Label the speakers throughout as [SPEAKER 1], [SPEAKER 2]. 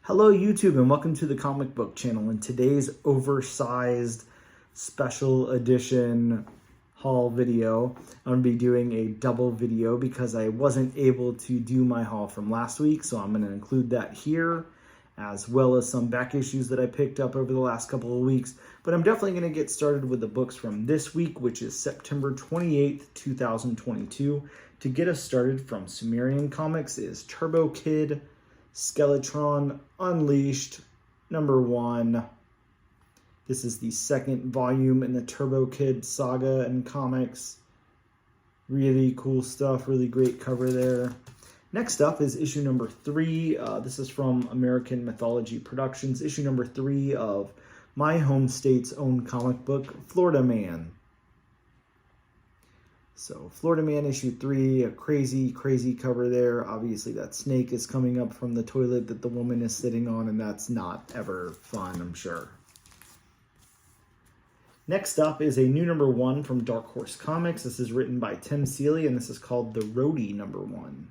[SPEAKER 1] Hello YouTube and welcome to the comic book channel. In today's oversized special edition haul video, I'm going to be doing a double video because I wasn't able to do my haul from last week, so I'm going to include that here as well as some back issues that I picked up over the last couple of weeks. But I'm definitely going to get started with the books from this week, which is September 28th, 2022. To get us started from Sumerian Comics is Turbo Kid Skeletron Unleashed #1. This is the second volume in the Turbo Kid saga and comics. Really cool stuff, really great cover there. Next up is issue number 3. This is from American Mythology Productions, issue number 3 of my home state's own comic book, Florida Man. So Florida Man issue 3, a crazy cover there. Obviously that snake is coming up from the toilet that the woman is sitting on, and that's not ever fun, I'm sure. Next up is a new #1 from Dark Horse Comics. This is written by Tim Seeley, and this is called The Roadie #1.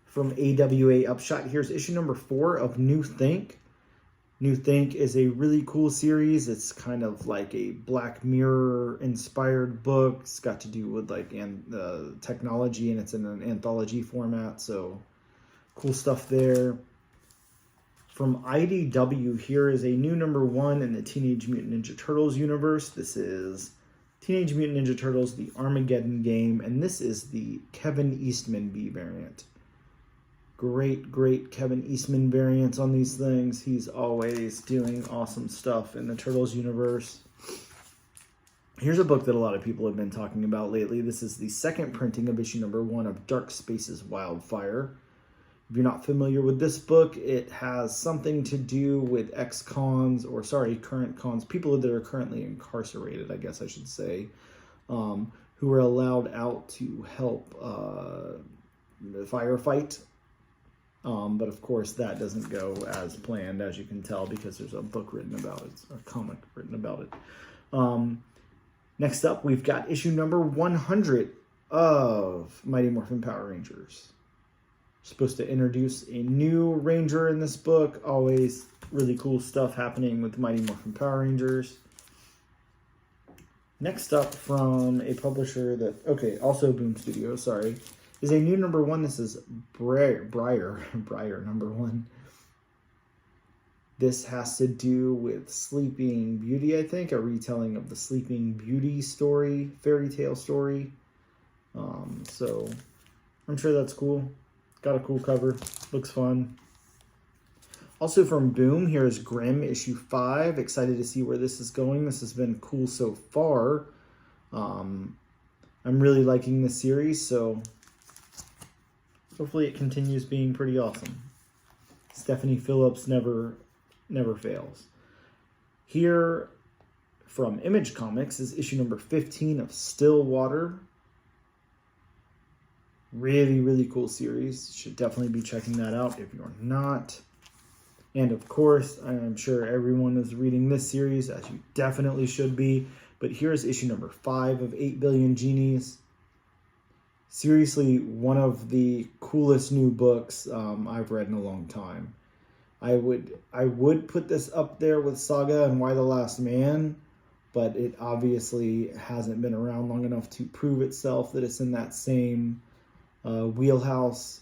[SPEAKER 1] From AWA Upshot, here's issue number 4 of New Think. New Think is a really cool series. It's kind of like a Black Mirror inspired book. It's got to do with like technology, and it's in an anthology format, so cool stuff there. From IDW, here is a new #1 in the Teenage Mutant Ninja Turtles universe. This is Teenage Mutant Ninja Turtles: The Armageddon Game, and this is the Kevin Eastman B variant. Great Kevin Eastman variants on these things. He's always doing awesome stuff in the Turtles universe. Here's a book that a lot of people have been talking about lately. This is the second printing of issue #1 of Dark Spaces Wildfire. If you're not familiar with this book, it has something to do with ex-cons, or sorry, current cons, people that are currently incarcerated, I guess I should say, who are allowed out to help firefight. But of course that doesn't go as planned, as you can tell, because there's a book written about it, a comic written about it. Next up, we've got issue number 100 of Mighty Morphin Power Rangers. Supposed to introduce a new Ranger in this book. Always really cool stuff happening with Mighty Morphin Power Rangers. Next up, from a publisher that, also Boom Studios, sorry, is a new #1. This is Briar #1. This has to do with Sleeping Beauty, I think, a retelling of the Sleeping Beauty story, fairy tale story. So I'm sure that's cool. Got a cool cover, looks fun. Also from Boom, here is Grimm issue 5. Excited to see where this is going. This has been cool so far. I'm really liking this series, so hopefully it continues being pretty awesome. Stephanie Phillips never fails. Here from Image Comics is issue number 15 of Stillwater. Really cool series. Should definitely be checking that out if you're not. And of course, I'm sure everyone is reading this series, as you definitely should be. But here's issue number 5 of 8 Billion Genies. Seriously, one of the coolest new books I've read in a long time. I would put this up there with Saga and Why the Last Man, but it obviously hasn't been around long enough to prove itself that it's in that same wheelhouse.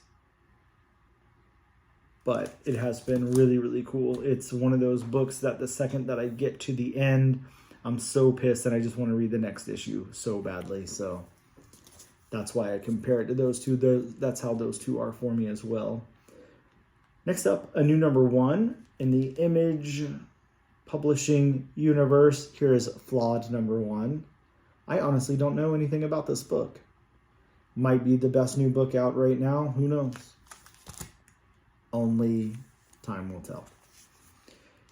[SPEAKER 1] But it has been really cool. It's one of those books that the second that I get to the end, I'm so pissed and I just want to read the next issue so badly. So that's why I compare it to those two. That's how those two are for me as well. Next up, a new #1 in the Image Publishing universe. Here is Flawed #1. I honestly don't know anything about this book. Might be the best new book out right now. Who knows? Only time will tell.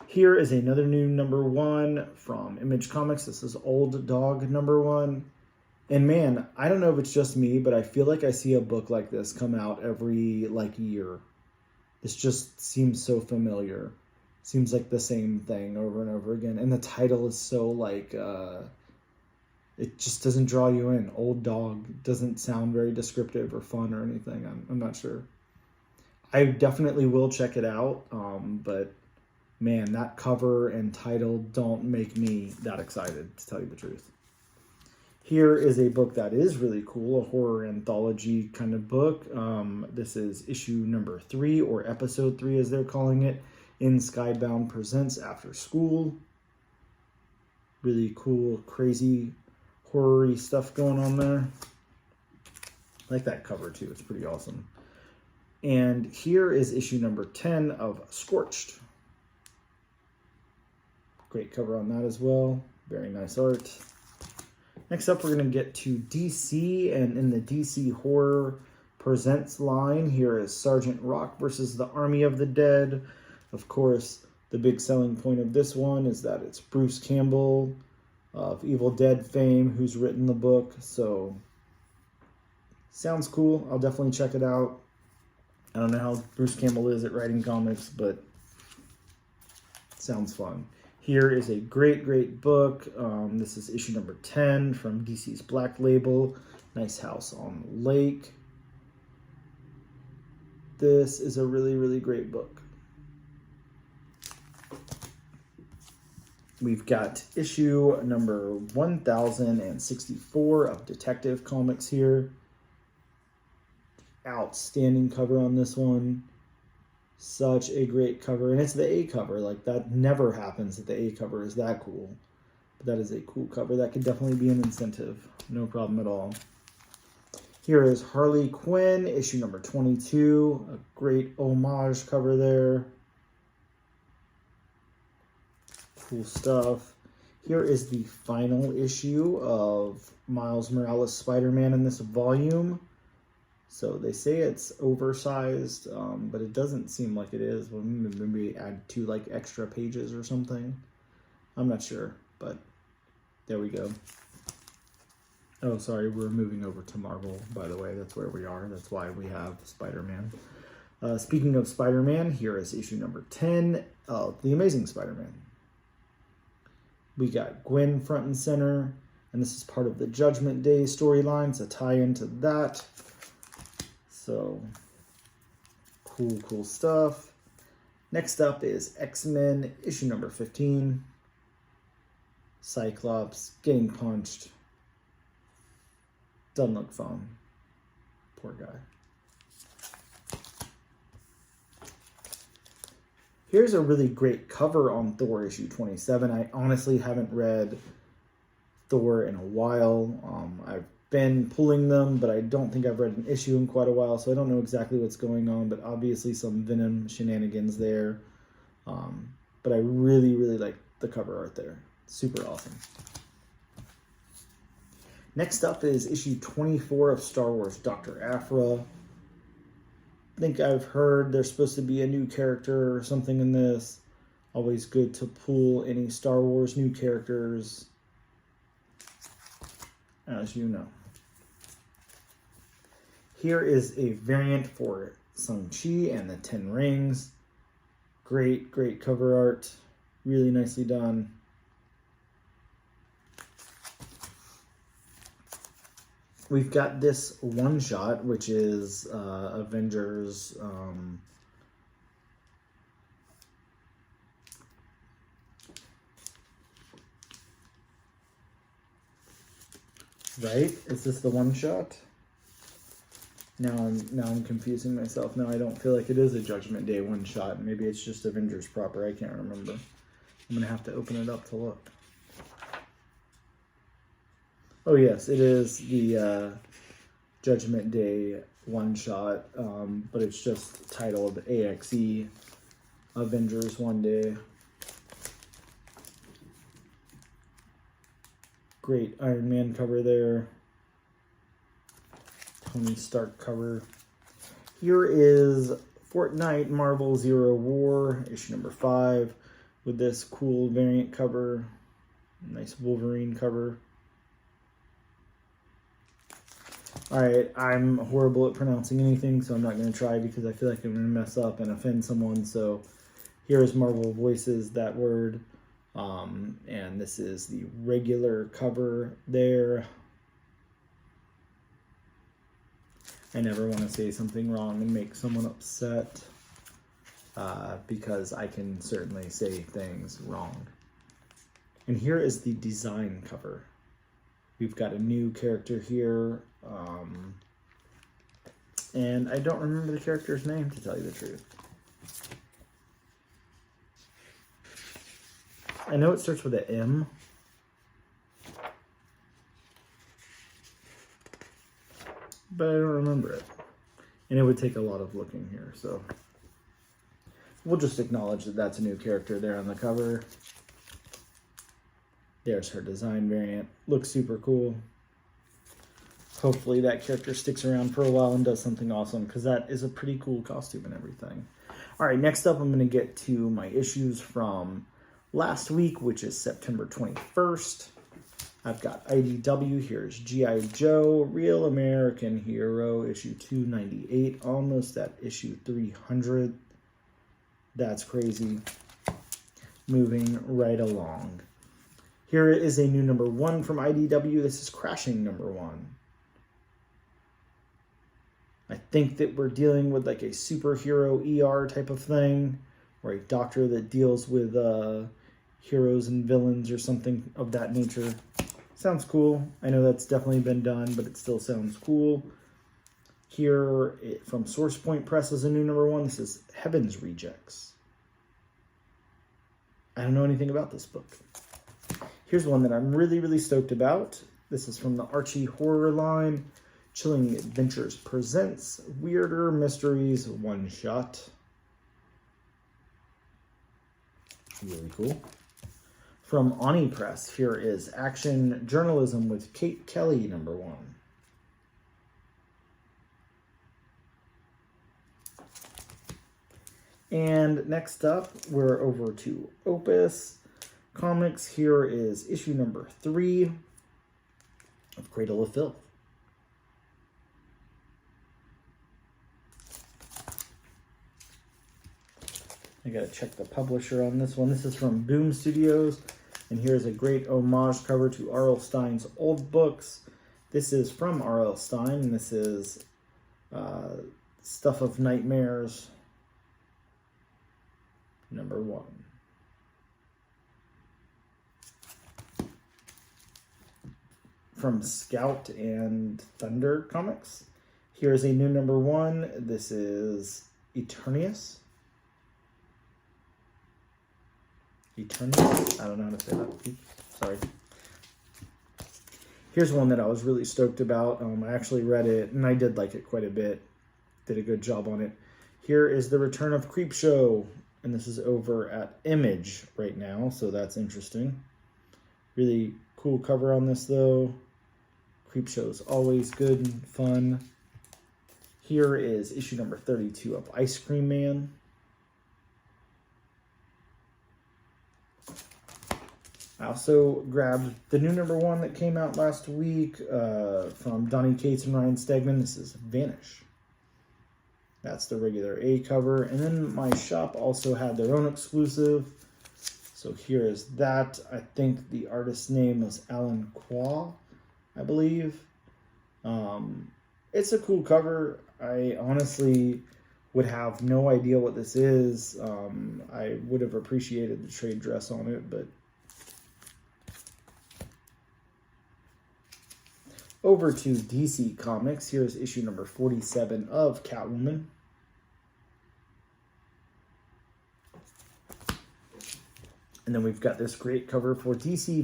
[SPEAKER 1] Here is another new #1 from Image Comics. This is Old Dog #1. And man, I don't know if it's just me, but I feel like I see a book like this come out every year. This just seems so familiar. Seems like the same thing over and over again. And the title is so it just doesn't draw you in. Old dog doesn't sound very descriptive or fun or anything. I'm not sure. I definitely will check it out, but man, that cover and title don't make me that excited, to tell you the truth. Here is a book that is really cool, a horror anthology kind of book. This is issue number 3, or episode 3 as they're calling it, in Skybound Presents After School. Really cool, crazy, horror-y stuff going on there. I like that cover too, it's pretty awesome. And here is issue number 10 of Scorched. Great cover on that as well. Very nice art. Next up, we're going to get to DC, and in the DC Horror Presents line, here is Sergeant Rock versus the Army of the Dead. Of course, the big selling point of this one is that it's Bruce Campbell of Evil Dead fame who's written the book, so sounds cool. I'll definitely check it out. I don't know how Bruce Campbell is at writing comics, but sounds fun. Here is a great, great book. This is issue number 10 from DC's Black Label, Nice House on the Lake. This is a really, really great book. We've got issue number 1064 of Detective Comics here. Outstanding cover on this one. Such a great cover, and it's the A cover. Like, that never happens that the A cover is that cool. But that is a cool cover. That could definitely be an incentive. No problem at all. Here is Harley Quinn, issue number 22. A great homage cover there. Cool stuff. Here is the final issue of Miles Morales' Spider-Man in this volume. So they say it's oversized, but it doesn't seem like it is. Well, maybe add 2 like extra pages or something. I'm not sure, but there we go. Oh, sorry, we're moving over to Marvel, by the way. That's where we are. That's why we have Spider-Man. Speaking of Spider-Man, here is issue number 10 of The Amazing Spider-Man. We got Gwen front and center, and this is part of the Judgment Day storyline, so tie into that. So, cool stuff. Next up is X-Men, issue number 15. Cyclops getting punched. Doesn't look fun. Poor guy. Here's a really great cover on Thor issue 27. I honestly haven't read Thor in a while. I've been pulling them, but I don't think I've read an issue in quite a while, so I don't know exactly what's going on, but obviously some Venom shenanigans there. But I really, really like the cover art there. Super awesome. Next up is issue 24 of Star Wars Dr. Aphra. I think I've heard there's supposed to be a new character or something in this. Always good to pull any Star Wars new characters, as you know. Here is a variant for Shang-Chi and the 10 Rings. Great, great cover art. Really nicely done. We've got this one-shot, which is Avengers... Right? Is this the one-shot? Now I'm confusing myself. Now I don't feel like it is a Judgment Day one-shot. Maybe it's just Avengers proper. I can't remember. I'm going to have to open it up to look. Oh yes, it is the Judgment Day one-shot, but it's just titled AXE Avengers One Day. Great Iron Man cover there. Tony Stark cover. Here is Fortnite Marvel Zero War, issue number 5, with this cool variant cover. Nice Wolverine cover. Alright, I'm horrible at pronouncing anything, so I'm not going to try because I feel like I'm going to mess up and offend someone. So here is Marvel Voices, that word. And this is the regular cover there. I never want to say something wrong and make someone upset, because I can certainly say things wrong. And here is the design cover. We've got a new character here, and I don't remember the character's name, to tell you the truth. I know it starts with an M. But I don't remember it. And it would take a lot of looking here, so we'll just acknowledge that that's a new character there on the cover. There's her design variant. Looks super cool. Hopefully that character sticks around for a while and does something awesome, because that is a pretty cool costume and everything. All right, next up I'm going to get to my issues from last week, which is September 21st. I've got IDW. Here's G.I. Joe, Real American Hero, issue 298, almost at issue 300. That's crazy. Moving right along. Here is a new number 1 from IDW. This is Crashing number 1. I think that we're dealing with like a superhero ER type of thing, or a doctor that deals with heroes and villains or something of that nature. Sounds cool. I know that's definitely been done, but it still sounds cool. Here from Source Point Press is a new number 1. This is Heaven's Rejects. I don't know anything about this book. Here's one that I'm really, really stoked about. This is from the Archie horror line. Chilling Adventures presents Weirder Mysteries One Shot. Really cool. From Oni Press, here is Action Journalism with Kate Kelly, number 1. And next up, we're over to Opus Comics. Here is issue number 3 of Cradle of Filth. I gotta check the publisher on this one. This is from Boom Studios, and here's a great homage cover to R.L. Stine's old books. This is from R.L. Stine, and this is Stuff of Nightmares, number 1. From Scout and Thunder Comics, here's a new number 1. This is Eternius. Eternius? I don't know how to say that. Sorry. Here's one that I was really stoked about. I actually read it, and I did like it quite a bit. Did a good job on it. Here is The Return of Creepshow, and this is over at Image right now, so that's interesting. Really cool cover on this, though. Creepshow is always good and fun. Here is issue number 32 of Ice Cream Man. I also grabbed the new number 1 that came out last week from Donny Cates and Ryan Stegman. This is Vanish. That's the regular A cover. And then my shop also had their own exclusive. So here is that. I think the artist's name was Alan Qua, I believe. It's a cool cover. I honestly would have no idea what this is. I would have appreciated the trade dress on it, but over to DC Comics. Here's issue number 47 of Catwoman. And then we've got this great cover for DC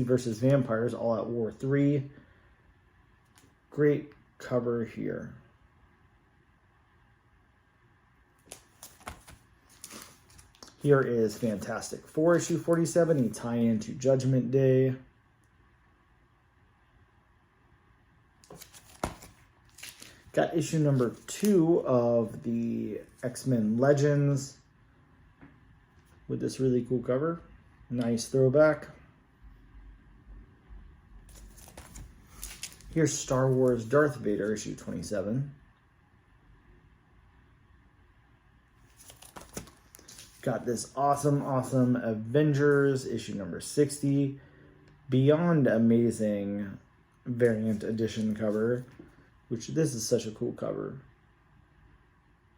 [SPEAKER 1] versus Vampires All Out War 3. Great cover here. Here is Fantastic Four issue 47, a tie-in to Judgment Day. Got issue number 2 of the X-Men Legends with this really cool cover. Nice throwback. Here's Star Wars Darth Vader issue 27. Got this awesome Avengers issue number 60. Beyond amazing variant edition cover, which this is such a cool cover.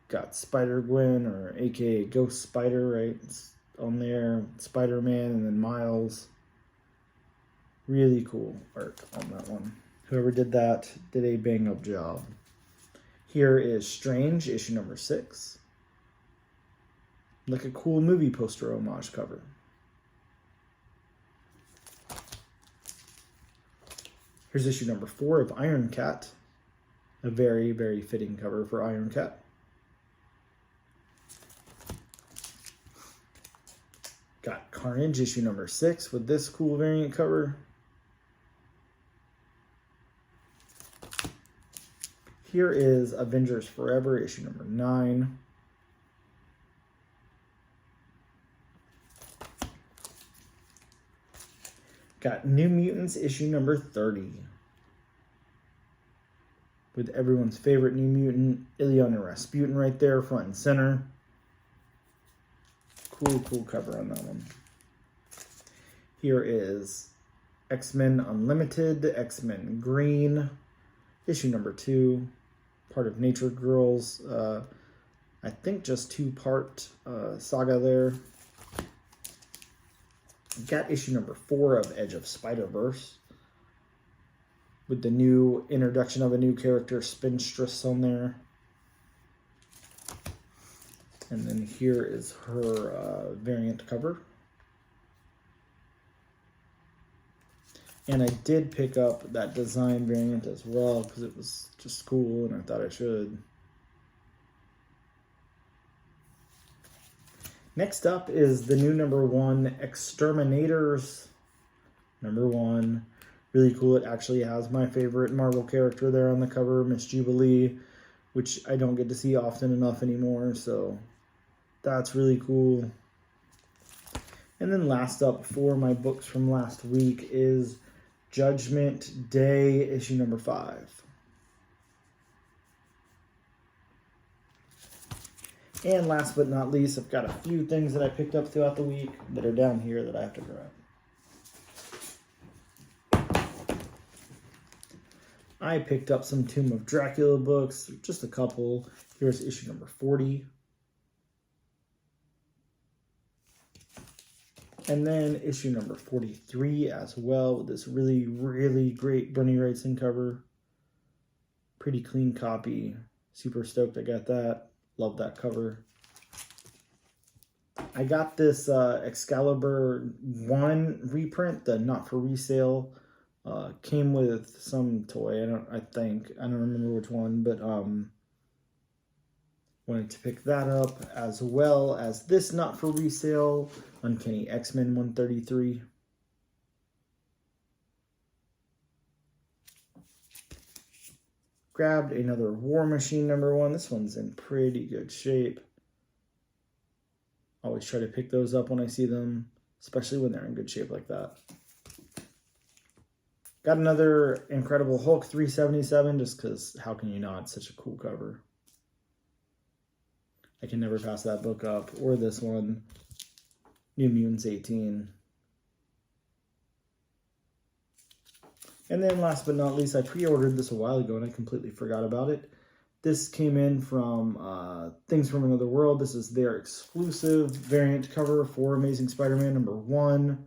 [SPEAKER 1] Got Spider-Gwen, or aka Ghost Spider, right? It's on there. Spider-Man, and then Miles. Really cool art on that one. Whoever did that did a bang-up job. Here is Strange, issue number 6. Like a cool movie poster homage cover. Here's issue number 4 of Iron Cat. A very, very fitting cover for Iron Cat. Got Carnage, issue number 6 with this cool variant cover. Here is Avengers Forever, issue number 9. Got New Mutants, issue number 30. With everyone's favorite New Mutant, Ileana Rasputin right there, front and center. Cool cover on that one. Here is X-Men Unlimited, X-Men Green, issue number 2. Part of Nature Girls. I think just 2-part saga there. Got issue number 4 of Edge of Spider-Verse, with the new introduction of a new character, Spinstress, on there. And then here is her variant cover. And I did pick up that design variant as well because it was just cool and I thought I should. Next up is the new number 1, Exterminators. Number 1. Really cool. It actually has my favorite Marvel character there on the cover, Miss Jubilee, which I don't get to see often enough anymore, so that's really cool. And then last up for my books from last week is Judgment Day, issue number 5. And last but not least, I've got a few things that I picked up throughout the week that are down here that I have to grab. I picked up some Tomb of Dracula books, just a couple. Here's issue number 40. And then issue number 43 as well, with this really, really great Bernie Wrightson cover. Pretty clean copy. Super stoked I got that. Love that cover. I got this Excalibur 1 reprint, the not for resale. Came with some toy. I don't remember which one, but wanted to pick that up, as well as this not for resale Uncanny X-Men 133. Grabbed another War Machine number 1. This one's in pretty good shape. Always try to pick those up when I see them, especially when they're in good shape like that. Got another Incredible Hulk 377, just because how can you not? It's such a cool cover. I can never pass that book up. Or this one, New Mutants 18. And then last but not least, I pre-ordered this a while ago and I completely forgot about it. This came in from Things from Another World. This is their exclusive variant cover for Amazing Spider-Man number 1.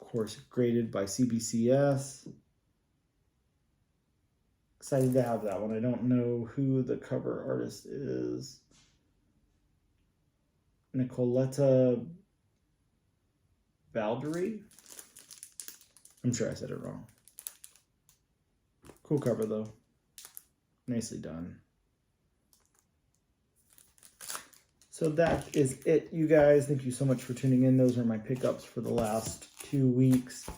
[SPEAKER 1] Of course, graded by CBCS. Excited to have that one. I don't know who the cover artist is. Nicoletta Valdery? I'm sure I said it wrong. Cool cover, though. Nicely done. So that is it, you guys. Thank you so much for tuning in. Those are my pickups for the last 2 weeks.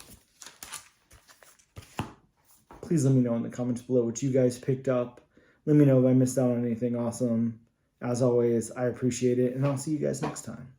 [SPEAKER 1] Please let me know in the comments below what you guys picked up. Let me know if I missed out on anything awesome. As always, I appreciate it, and I'll see you guys next time.